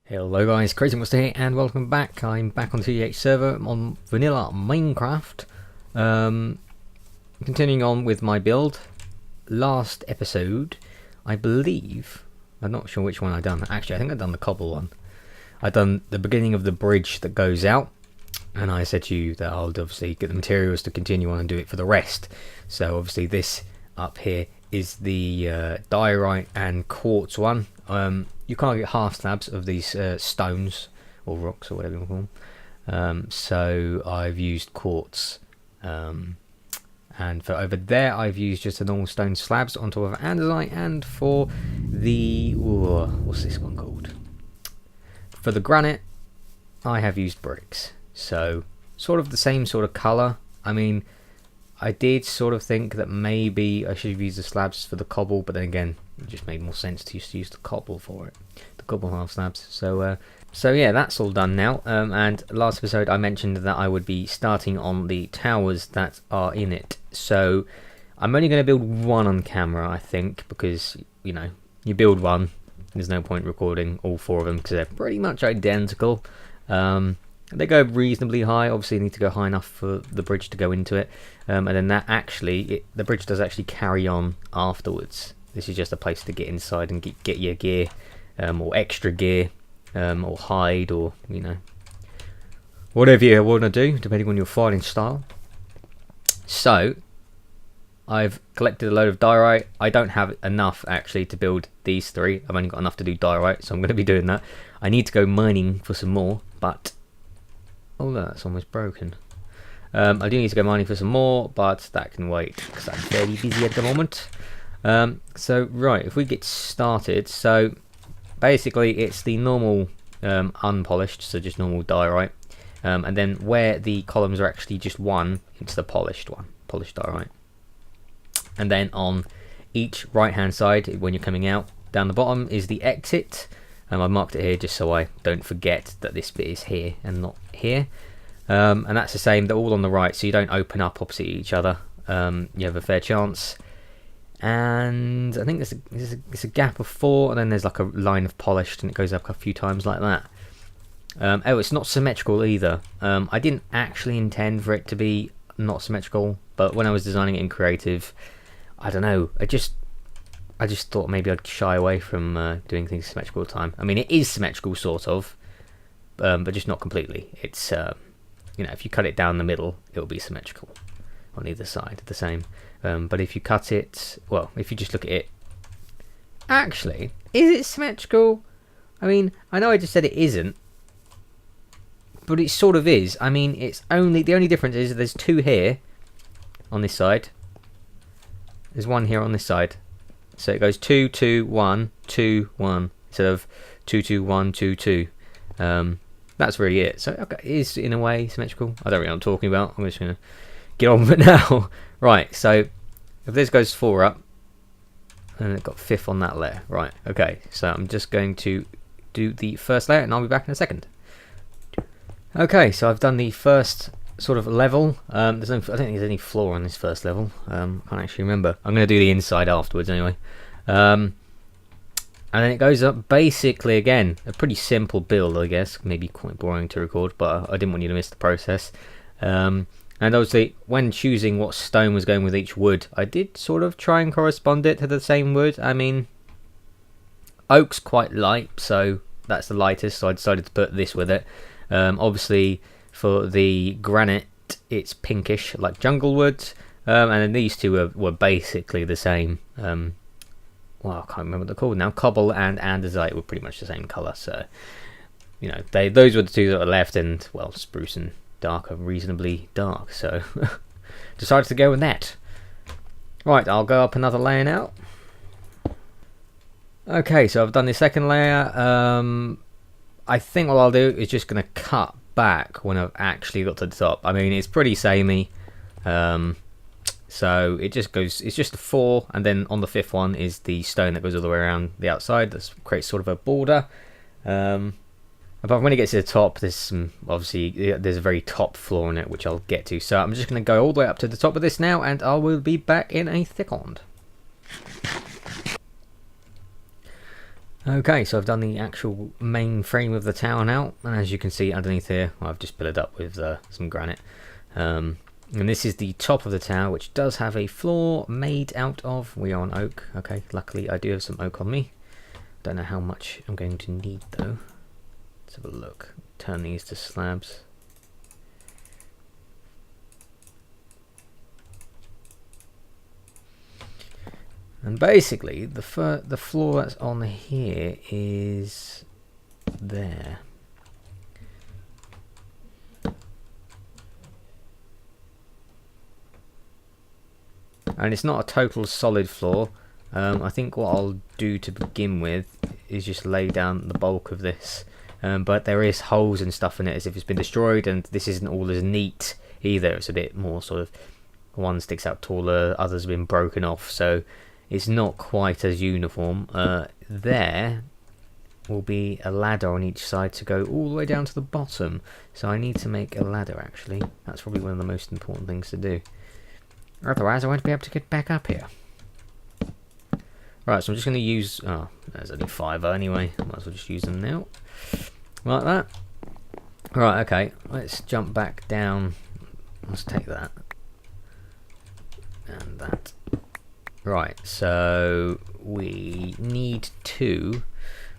Hello guys, Crazy Monster here and welcome back. I'm back on the TGH server. I'm on vanilla Minecraft. Continuing on with my build. Last episode, I believe, I'm not sure which one I've done. Actually, I think I've done the cobble one. I've done the beginning of the bridge that goes out. And I said to you that I'll obviously get the materials to continue on and do it for the rest. So obviously this up here is the diorite and quartz one. You can't get half slabs of these stones or rocks or whatever you call them. So I've used quartz. And for over there I've used just the normal stone slabs on top of andesite. And for the... what's this one called? For the granite I have used bricks. So sort of the same sort of colour. I mean, I did sort of think that maybe I should have used the slabs for the cobble, but then again, it just made more sense to just use the cobble for it. The cobble half slabs. So yeah, that's all done now. And last episode I mentioned that I would be starting on the towers that are in it. So I'm only going to build one on camera, I think, because, you know, you build one, there's no point recording all four of them because they're pretty much identical. They go reasonably high. Obviously you need to go high enough for the bridge to go into it, and then that actually the bridge does actually carry on afterwards. This is just a place to get inside and get your gear, or extra gear, or hide, or you know, whatever you want to do depending on your fighting style. So I've collected a load of diorite. I don't have enough actually to build these three. I've only got enough to do diorite, so I'm going to be doing that. I need to go mining for some more, but oh, that's almost broken. I do need to go mining for some more, but that can wait because I'm very busy at the moment. So right, if we get started, so basically it's the normal unpolished, so just normal diorite, and then where the columns are actually just one, it's the polished one, polished diorite. And then on each right hand side, when you're coming out, down the bottom is the exit. I've marked it here just so I don't forget that this bit is here and not here. And that's the same, they're all on the right, so you don't open up opposite each other. You have a fair chance. And I think there's a gap of 4, and then there's like a line of polished, and it goes up a few times like that. Oh, it's not symmetrical either. I didn't actually intend for it to be not symmetrical, but when I was designing it in creative, I don't know, I just thought maybe I'd shy away from doing things symmetrical all the time. I mean, it is symmetrical, sort of, but just not completely. It's, you know, if you cut it down the middle, it'll be symmetrical on either side, the same. But if you cut it, well, if you just look at it, actually, is it symmetrical? I mean, I know I just said it isn't, but it sort of is. I mean, the only difference is there's 2 here on this side. There's 1 here on this side. So it goes 2, 2, 1, 2, 1 instead of 2, 2, 1, 2, 2. That's really it. So okay, it is in a way symmetrical. I don't really know what I'm talking about. I'm just going to get on with it now. Right, so if this goes 4 up, and it got 5th on that layer. Right, okay, so I'm just going to do the first layer and I'll be back in a second. Okay, so I've done the first sort of level. I don't think there's any floor on this first level. I can't actually remember. I'm going to do the inside afterwards anyway. And then it goes up basically again, a pretty simple build, I guess. Maybe quite boring to record, but I didn't want you to miss the process. And obviously when choosing what stone was going with each wood, I did sort of try and correspond it to the same wood. I mean, oak's quite light, so that's the lightest, so I decided to put this with it. Obviously for the granite it's pinkish like jungle wood, and then these two were basically the same. Well, I can't remember what they're called now. Cobble and andesite were pretty much the same colour, so you know, those were the two that were left, and well, spruce and dark are reasonably dark, so decided to go with that. Right, I'll go up another layer now. Okay, so I've done the second layer. I think what I'll do is just going to cut back when I've actually got to the top. I mean, it's pretty samey, so it just goes, it's just a 4, and then on the 5th one is the stone that goes all the way around the outside. That creates sort of a border. But when it gets to the top, there's some, obviously there's a very top floor in it, which I'll get to. So I'm just going to go all the way up to the top of this now, and I will be back in a second. Okay, so I've done the actual main frame of the tower now, and as you can see underneath here, I've just built it up with some granite. And this is the top of the tower, which does have a floor made out of, we are on oak. Okay, luckily I do have some oak on me. Don't know how much I'm going to need though. Let's have a look. Turn these to slabs. And basically, the floor that's on here is there. And it's not a total solid floor. I think what I'll do to begin with is just lay down the bulk of this. But there is holes and stuff in it as if it's been destroyed, and this isn't all as neat either. It's a bit more sort of, one sticks out taller, others have been broken off, so it's not quite as uniform. There will be a ladder on each side to go all the way down to the bottom. So I need to make a ladder actually. That's probably one of the most important things to do. Otherwise I won't be able to get back up here. Right, so I'm just going to use... oh, there's only 5 anyway. I might as well just use them now. Like that. Right, okay. Let's jump back down. Let's take that. And that. Right, so we need to...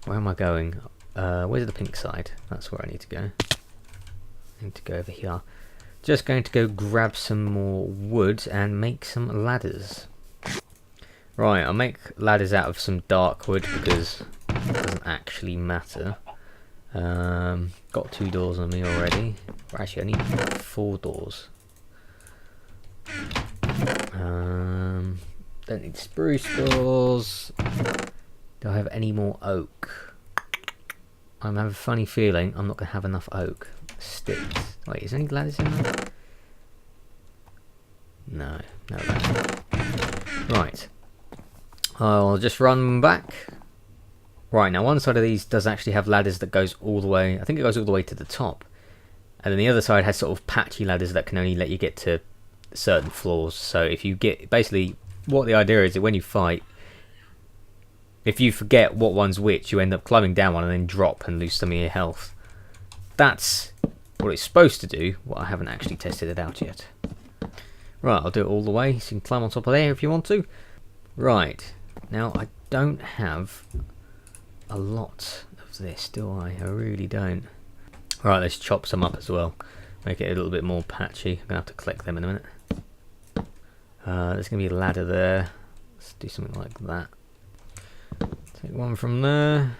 where am I going? Where's the pink side? That's where I need to go. I need to go over here. Just going to go grab some more wood and make some ladders. Right, I'll make ladders out of some dark wood because it doesn't actually matter. Got 2 doors on me already. Actually, I need 4 doors. Don't need spruce doors. Do I have any more oak? I have a funny feeling I'm not going to have enough oak. Sticks. Wait, is there any ladders in there? No, no ladders. Right. I'll just run back. Right, now one side of these does actually have ladders that goes all the way, I think it goes all the way to the top. And then the other side has sort of patchy ladders that can only let you get to certain floors. So if you get, basically what the idea is that when you fight, if you forget what one's which, you end up climbing down one and then drop and lose some of your health. That's what it's supposed to do. Well, I haven't actually tested it out yet. Right, I'll do it all the way, so you can climb on top of there if you want to. Right, now I don't have a lot of this, do I? I really don't. Right, let's chop some up as well. Make it a little bit more patchy. I'm going to have to collect them in a minute. There's going to be a ladder there. Let's do something like that. Take one from there.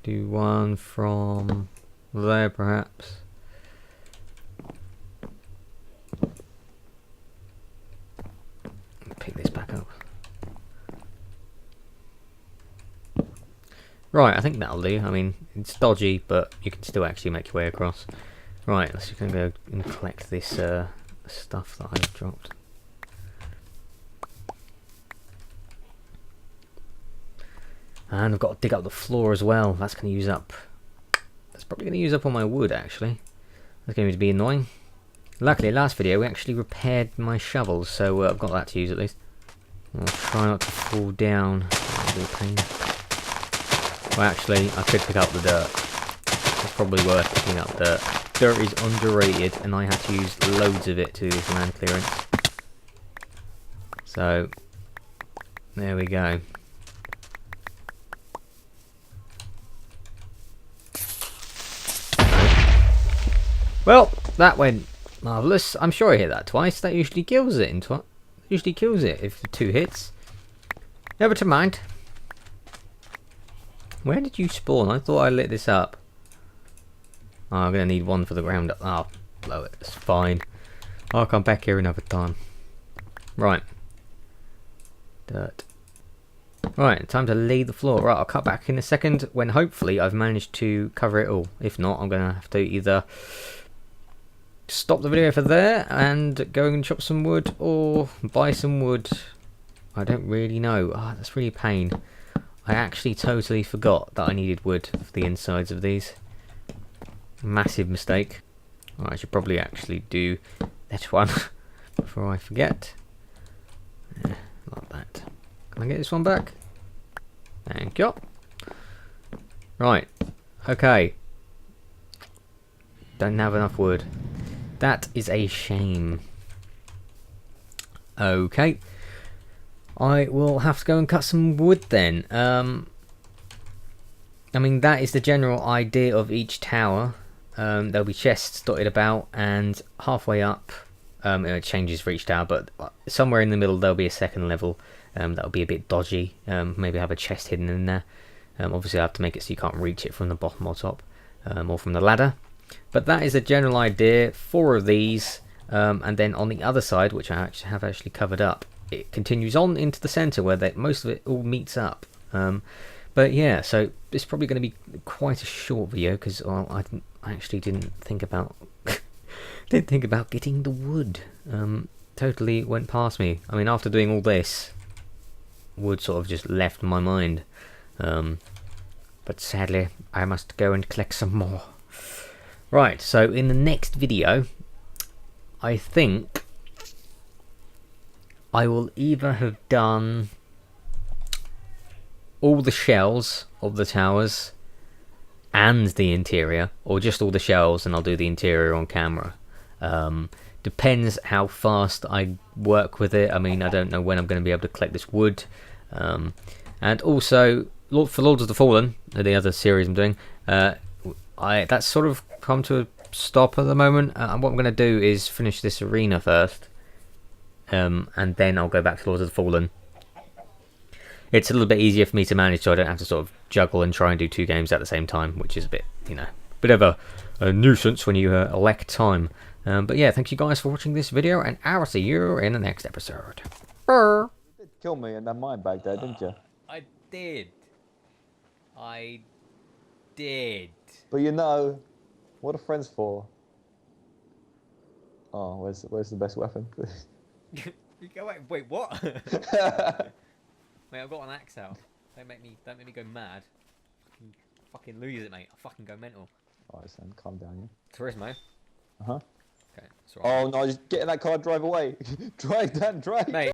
Do one from there perhaps. Pick this back up. Right, I think that'll do. I mean, it's dodgy, but you can still actually make your way across. Right, let's just go and collect this stuff that I've dropped. And I've got to dig up the floor as well. That's going to use up... that's probably going to use up all my wood, actually. That's going to be annoying. Luckily, last video we actually repaired my shovels, so I've got that to use at least. I'll try not to fall down. That'll be a pain. Well, actually, I could pick up the dirt. It's probably worth picking up dirt. Dirt is underrated, and I had to use loads of it to do this land clearance. So, there we go. Well, that went marvellous. I'm sure I hit that twice. That usually kills it in usually kills it if 2 hits. Never to mind. Where did you spawn? I thought I lit this up. Oh, I'm going to need one for the ground up. Oh, blow it. It's fine. I'll come back here another time. Right. Dirt. Right, time to lay the floor. Right, I'll cut back in a second when hopefully I've managed to cover it all. If not, I'm going to have to either stop the video for there and go and chop some wood or buy some wood. I don't really know. Ah, that's really a pain. I actually totally forgot that I needed wood for the insides of these. Massive mistake. Oh, I should probably actually do that one before I forget. Yeah, like that. Can I get this one back? Thank you. Right. Okay. Don't have enough wood. That is a shame. Okay. I will have to go and cut some wood then. I mean, that is the general idea of each tower. There'll be chests dotted about, and halfway up, it changes for each tower, but somewhere in the middle there'll be a second level. That'll be a bit dodgy. Maybe have a chest hidden in there. Obviously I have to make it so you can't reach it from the bottom or top, or from the ladder. But that is a general idea. 4 of these, and then on the other side, which I have actually covered up, it continues on into the center where most of it all meets up. But yeah, so it's probably going to be quite a short video because I actually didn't think about getting the wood. Totally went past me. I mean, after doing all this, wood sort of just left my mind. But sadly, I must go and collect some more. Right, so in the next video, I think I will either have done all the shells of the towers and the interior, or just all the shells and I'll do the interior on camera. Depends how fast I work with it. I mean, I don't know when I'm going to be able to collect this wood. And also, for Lords of the Fallen, the other series I'm doing, that's sort of come to a stop at the moment. What I'm going to do is finish this arena first, and then I'll go back to Lords of the Fallen. It's a little bit easier for me to manage, so I don't have to sort of juggle and try and do 2 games at the same time, which is a bit, bit of a nuisance when you elect time. But yeah, thank you guys for watching this video, and I will see you in the next episode. You did kill me in that mine back there, didn't you? I did. But what are friends for? Oh, where's the best weapon? Wait, what? Mate, I've got an axe out. Don't make me go mad. Fucking lose it, mate. I'll fucking go mental. Alright, son, calm down, yeah. Turismo. Uh-huh. Okay, it's alright. Oh no, just get in that car, drive away. Drive, Dan, drive. Mate.